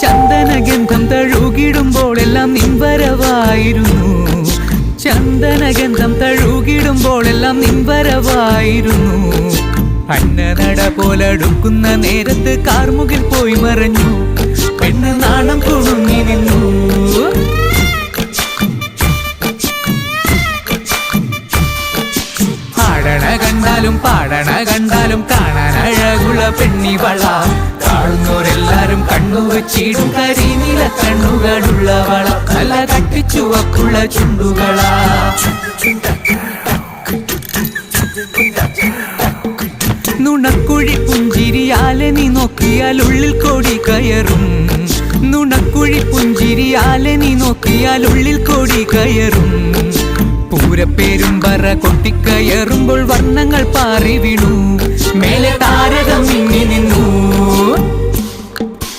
ചന്ദനഗന്ധം തഴുകിടുമ്പോൾ എല്ലാം നിൻവരവായിരുന്നു. ചന്ദനഗന്ധം തഴുകിടുമ്പോൾ എല്ലാം നിൻവരവായിരുന്നു. അന്നനട പോലടുക്കുന്ന നേരത്ത് കാർമുകിൽ പോയി മറഞ്ഞു. പെണ്ണ് നാണം കുണുങ്ങി നിന്നു. ആടണ കണ്ടാലും പാടണ കണ്ടാലും കാണാൻ അഴകുള്ള പെണ്ണിവള. കാണുന്നവരെല്ലാരും കണ്ണു വെച്ചിടും കരിനീല കണ്ണുകളുള്ളവള. നല്ല കട്ടിച്ചുവപ്പുള്ള ചുണ്ടുകളാ. നുണക്കുഴി പുഞ്ചിരിയാലെ നീ നോക്കിയാൽ ഉള്ളിൽ കോടി കയറും. നുണക്കുഴി പുഞ്ചിരിയാലെ നീ നോക്കിയാൽ ഉള്ളിൽ കോടി കയറും. പൂരപ്പേരും പറ കൊട്ടിക്കയറുമ്പോൾ വർണ്ണങ്ങൾ പാറി വീണു. മേലെ താരകം മിന്നി നിന്നു.